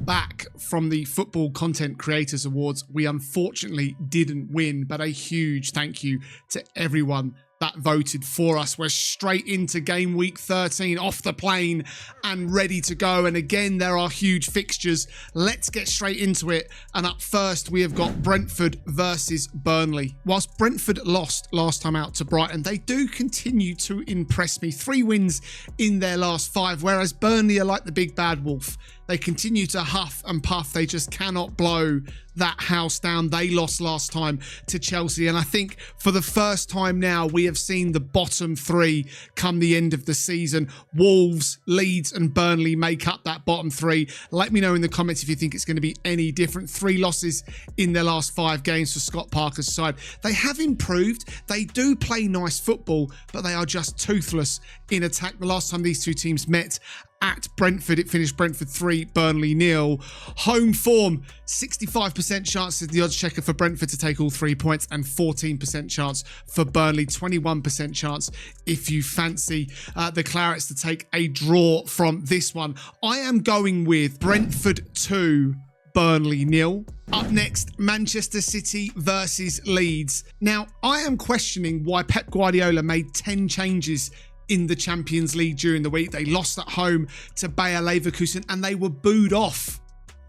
back from the Football Content Creators Awards. We unfortunately didn't win, but a huge thank you to everyone that voted for us. We're straight into game week 13, off the plane and ready to go. And again, there are huge fixtures. Let's get straight into it. And up first, we have got Brentford versus Burnley. Whilst Brentford lost last time out to Brighton, they do continue to impress me. 3 wins in their last 5, whereas Burnley are like the big bad wolf. They continue to huff and puff. They just cannot blow that house down. They lost last time to Chelsea. And I think for the first time now, we have seen the bottom 3 come the end of the season. Wolves, Leeds and Burnley make up that bottom 3. Let me know in the comments if you think it's going to be any different. 3 losses in their last 5 games for Scott Parker's side. They have improved. They do play nice football, but they are just toothless in attack. The last time these two teams met at Brentford, it finished Brentford 3, Burnley 0. Home form, 65% chance is the odds checker for Brentford to take all 3 points and 14% chance for Burnley, 21% chance if you fancy the Clarets to take a draw from this one. I am going with Brentford 2, Burnley 0. Up next, Manchester City versus Leeds. Now, I am questioning why Pep Guardiola made 10 changes in the Champions League during the week. They lost at home to Bayer Leverkusen and they were booed off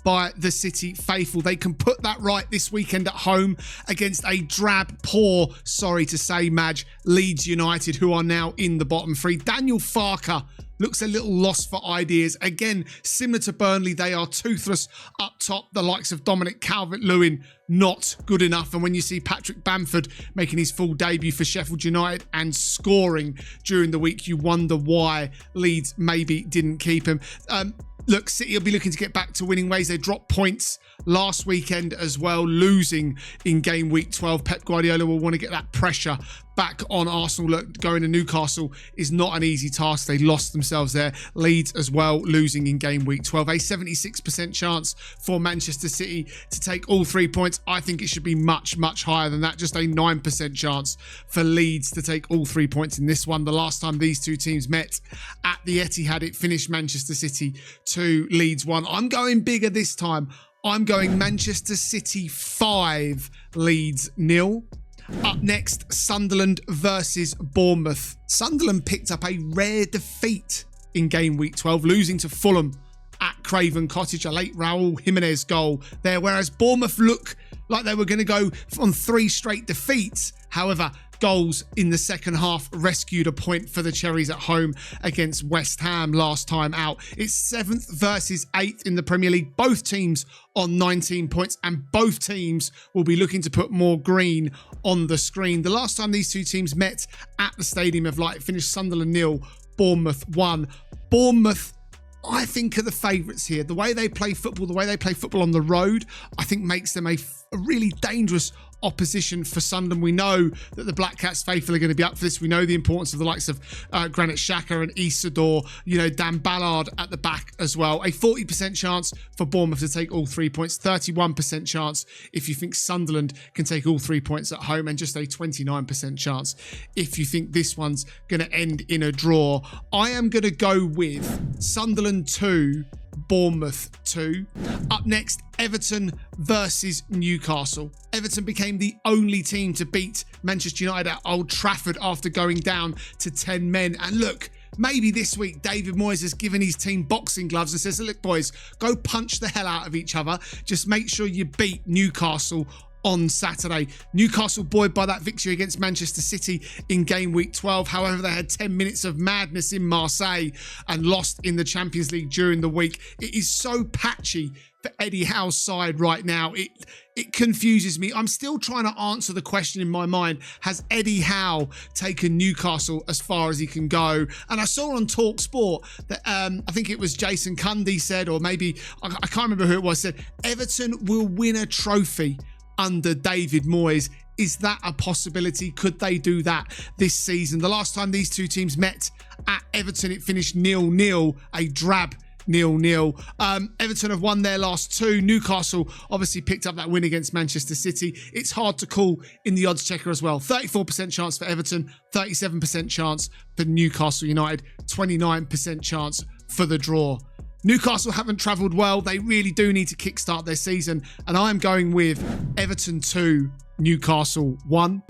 by the City faithful. They can put that right this weekend at home against a drab, poor, sorry to say, Madge, Leeds United, who are now in the bottom 3. Daniel Farke looks a little lost for ideas. Again, similar to Burnley, they are toothless up top. The likes of Dominic Calvert-Lewin, not good enough. And when you see Patrick Bamford making his full debut for Sheffield United and scoring during the week, you wonder why Leeds maybe didn't keep him. Look, City will be looking to get back to winning ways. They dropped points last weekend as well, losing in game week 12. Pep Guardiola will want to get that pressure back on Arsenal. Look, going to Newcastle is not an easy task. They lost themselves there. Leeds as well, losing in game week 12. A 76% chance for Manchester City to take all 3 points. I think it should be much, much higher than that. Just a 9% chance for Leeds to take all 3 points in this one. The last time these two teams met at the Etihad, it finished Manchester City 2, Leeds 1. I'm going bigger this time. I'm going Manchester City 5, Leeds 0. Up next, Sunderland versus Bournemouth. Sunderland picked up a rare defeat in game week 12, losing to Fulham at Craven Cottage, a late Raul Jimenez goal there, whereas Bournemouth look like they were going to go on 3 straight defeats. However, goals in the second half rescued a point for the Cherries at home against West Ham last time out. It's 7th versus 8th in the Premier League. Both teams on 19 points and both teams will be looking to put more green on the screen. The last time these two teams met at the Stadium of Light, finished Sunderland 0, Bournemouth 1. Bournemouth, I think, are the favourites here. The way they play football on the road, I think makes them a really dangerous opposition for Sunderland. We know that the Black Cats faithful are going to be up for this. We know the importance of the likes of Granit Xhaka and Isidore, Dan Ballard at the back as well. A 40% chance for Bournemouth to take all 3 points, 31% chance if you think Sunderland can take all 3 points at home, and just a 29% chance if you think this one's going to end in a draw. I am going to go with Sunderland 2, Bournemouth 2. Up next, Everton versus Newcastle. Everton became the only team to beat Manchester United at Old Trafford after going down to 10 men. And look, maybe this week David Moyes has given his team boxing gloves and says, look boys, go punch the hell out of each other. Just make sure you beat Newcastle on Saturday. Newcastle buoyed by that victory against Manchester City in game week 12. However, they had 10 minutes of madness in Marseille and lost in the Champions League during the week. It is so patchy for Eddie Howe's side right now. It confuses me. I'm still trying to answer the question in my mind. Has Eddie Howe taken Newcastle as far as he can go? And I saw on Talk Sport that I think it was Jason Cundy said, or maybe, I can't remember who it was, said Everton will win a trophy under David Moyes. Is that a possibility? Could they do that this season? The last time these two teams met at Everton, it finished 0-0, a drab 0-0. Everton have won their last 2. Newcastle obviously picked up that win against Manchester City. It's hard to call in the odds checker as well. 34% chance for Everton, 37% chance for Newcastle United, 29% chance for the draw. Newcastle haven't travelled well. They really do need to kickstart their season. And I am going with Everton 2, Newcastle 1.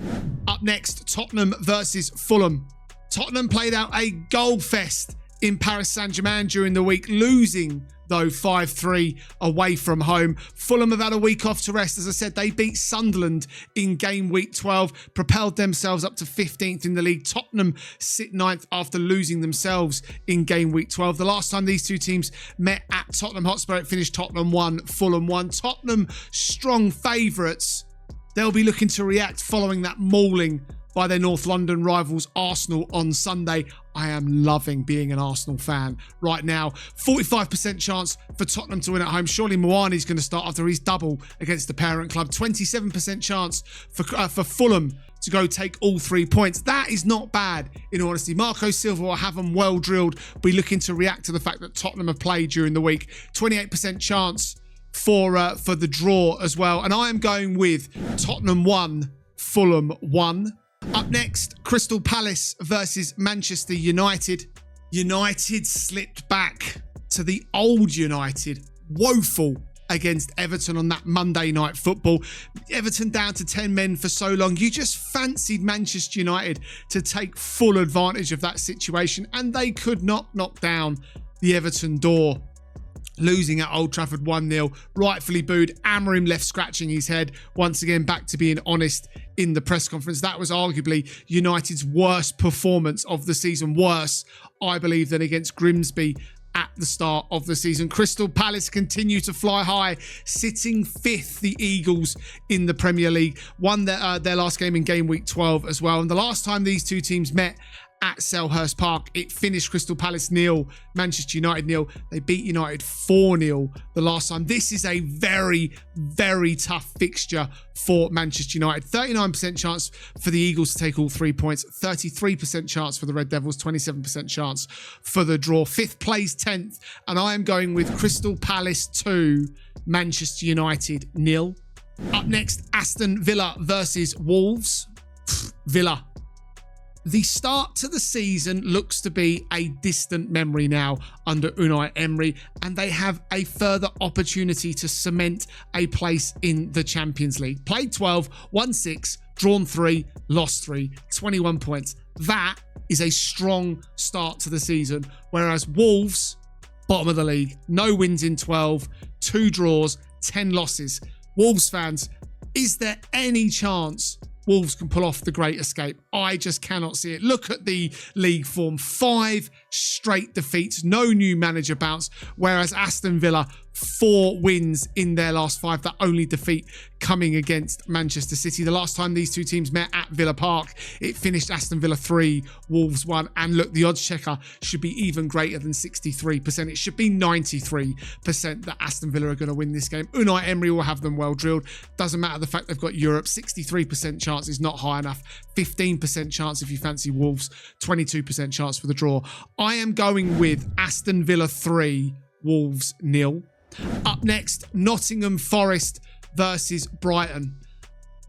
Up next, Tottenham versus Fulham. Tottenham played out a goal fest in Paris Saint-Germain during the week, losing though 5-3 away from home. Fulham have had a week off to rest. As I said, they beat Sunderland in game week 12, propelled themselves up to 15th in the league. Tottenham sit 9th after losing themselves in game week 12. The last time these two teams met at Tottenham Hotspur, it finished Tottenham 1, Fulham 1. Tottenham strong favourites. They'll be looking to react following that mauling by their North London rivals Arsenal on Sunday. I am loving being an Arsenal fan right now. 45% chance for Tottenham to win at home. Surely Mwani's going to start after his double against the parent club. 27% chance for Fulham to go take all 3 points. That is not bad, in all honesty. Marco Silva will have them well drilled, be looking to react to the fact that Tottenham have played during the week. 28% chance for the draw as well. And I am going with Tottenham 1, Fulham 1. Up next, Crystal Palace versus Manchester United. United slipped back to the old United. Woeful against Everton on that Monday night football. Everton down to 10 men for so long. You just fancied Manchester United to take full advantage of that situation, and they could not knock down the Everton door. Losing at Old Trafford 1-0, rightfully booed. Amorim left scratching his head. Once again, back to being honest in the press conference. That was arguably United's worst performance of the season. Worse, I believe, than against Grimsby at the start of the season. Crystal Palace continue to fly high, sitting 5th, the Eagles, in the Premier League. Won their last game in game week 12 as well. And the last time these two teams met at Selhurst Park, it finished Crystal Palace 0, Manchester United 0. They beat United 4-0 the last time. This is a very, very tough fixture for Manchester United. 39% chance for the Eagles to take all 3 points, 33% chance for the Red Devils, 27% chance for the draw. 5th plays 10th, and I am going with Crystal Palace 2, Manchester United 0. Up next, Aston Villa versus Wolves. Villa. The start to the season looks to be a distant memory now under Unai Emery, and they have a further opportunity to cement a place in the Champions League. Played 12, won 6, drawn 3, lost 3, 21 points. That is a strong start to the season, whereas Wolves, bottom of the league, no wins in 12, 2 draws, 10 losses. Wolves fans, is there any chance Wolves can pull off the great escape? I just cannot see it. Look at the league form. 5 straight defeats, no new manager bounce, whereas Aston Villa, 4 wins in their last 5. That only defeat coming against Manchester City. The last time these two teams met at Villa Park, it finished Aston Villa 3, Wolves 1. And look, the odds checker should be even greater than 63%. It should be 93% that Aston Villa are going to win this game. Unai Emery will have them well drilled. Doesn't matter the fact they've got Europe. 63% chance is not high enough. 15% chance if you fancy Wolves. 22% chance for the draw. I am going with Aston Villa 3, Wolves 0. Up next, Nottingham Forest versus Brighton.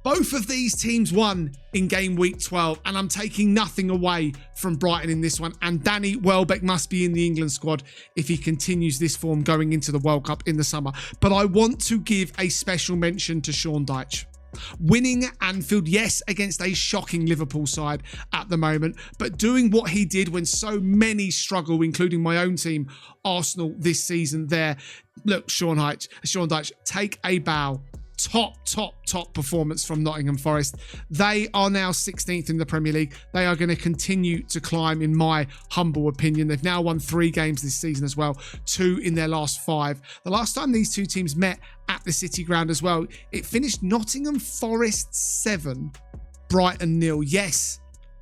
Both of these teams won in game week 12, and I'm taking nothing away from Brighton in this one. And Danny Welbeck must be in the England squad if he continues this form going into the World Cup in the summer. But I want to give a special mention to Sean Dyche. Winning at Anfield, yes, against a shocking Liverpool side at the moment, but doing what he did when so many struggle, including my own team, Arsenal, this season there. Look, Sean Dyche, take a bow. Top performance from Nottingham Forest. They are now 16th in the Premier League. They are going to continue to climb, in my humble opinion. They've now won 3 games this season as well, 2 in their last 5. The last time these two teams met at the City Ground as well, it finished Nottingham Forest 7, Brighton 0. Yes,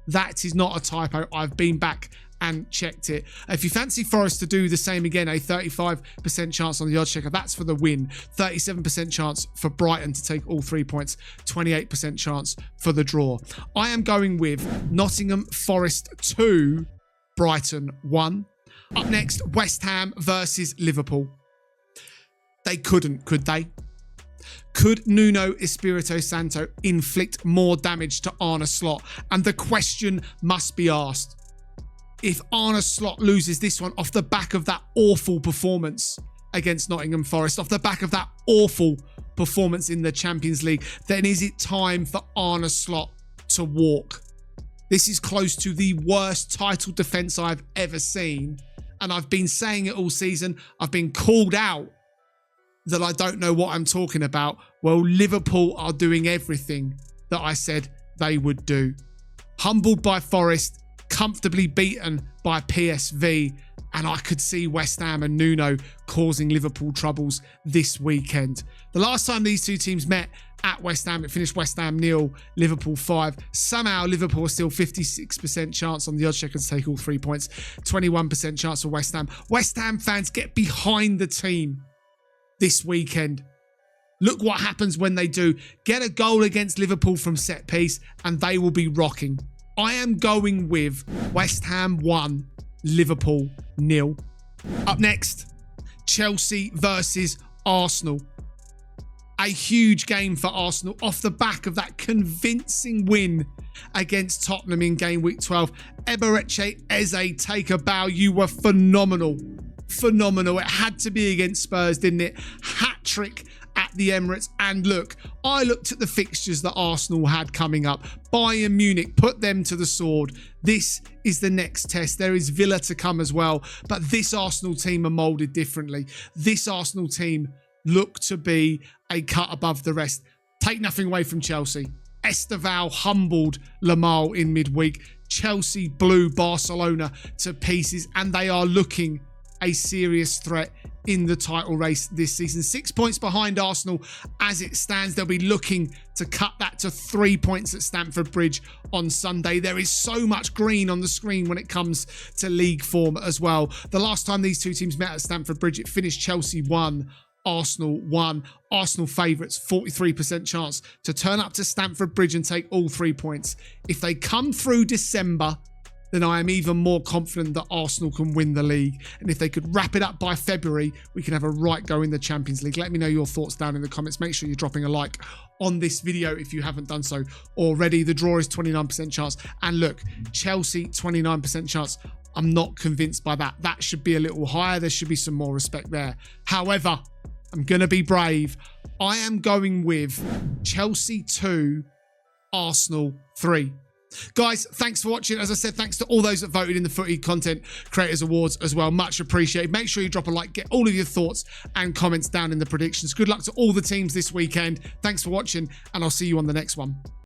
that is not a typo. I've been back and checked it. If you fancy Forest to do the same again, a 35% chance on the odds checker, that's for the win. 37% chance for Brighton to take all 3 points. 28% chance for the draw. I am going with Nottingham Forest 2, Brighton 1. Up next, West Ham versus Liverpool. They couldn't, could they? Could Nuno Espirito Santo inflict more damage to Arne Slot? And the question must be asked, if Arne Slot loses this one off the back of that awful performance against Nottingham Forest, off the back of that awful performance in the Champions League, then is it time for Arne Slot to walk? This is close to the worst title defence I've ever seen. And I've been saying it all season. I've been called out that I don't know what I'm talking about. Well, Liverpool are doing everything that I said they would do. Humbled by Forest, comfortably beaten by PSV, and I could see West Ham and Nuno causing Liverpool troubles this weekend. The last time these two teams met at West Ham, it finished West Ham 0, Liverpool 5. Somehow Liverpool are still 56% chance on the odd checker to take all 3 points, 21% chance for West Ham. West Ham fans, get behind the team this weekend. Look what happens when they do. Get a goal against Liverpool from set piece and they will be rocking. I am going with West Ham 1, Liverpool 0. Up next, Chelsea versus Arsenal. A huge game for Arsenal off the back of that convincing win against Tottenham in game week 12. Eberechi Eze, take a bow. You were phenomenal. Phenomenal. It had to be against Spurs, didn't it? Hat-trick at the Emirates. And look, I looked at the fixtures that Arsenal had coming up. Bayern Munich, put them to the sword. This is the next test. There is Villa to come as well. But this Arsenal team are moulded differently. This Arsenal team look to be a cut above the rest. Take nothing away from Chelsea. Esteval humbled Lamar in midweek. Chelsea blew Barcelona to pieces and they are looking a serious threat in the title race this season. 6 points behind Arsenal as it stands. They'll be looking to cut that to 3 points at Stamford Bridge on Sunday. There is so much green on the screen when it comes to league form as well. The last time these two teams met at Stamford Bridge, it finished Chelsea 1, Arsenal 1. Arsenal favourites, 43% chance to turn up to Stamford Bridge and take all 3 points. If they come through December, then I am even more confident that Arsenal can win the league. And if they could wrap it up by February, we can have a right go in the Champions League. Let me know your thoughts down in the comments. Make sure you're dropping a like on this video if you haven't done so already. The draw is 29% chance. And look, Chelsea, 29% chance. I'm not convinced by that. That should be a little higher. There should be some more respect there. However, I'm going to be brave. I am going with Chelsea 2, Arsenal 3. Guys, thanks for watching. As I said, thanks to all those that voted in the Footy Content Creators Awards as well. Much appreciated. Make sure you drop a like, get all of your thoughts and comments down in the predictions. Good luck to all the teams this weekend. Thanks for watching, and I'll see you on the next one.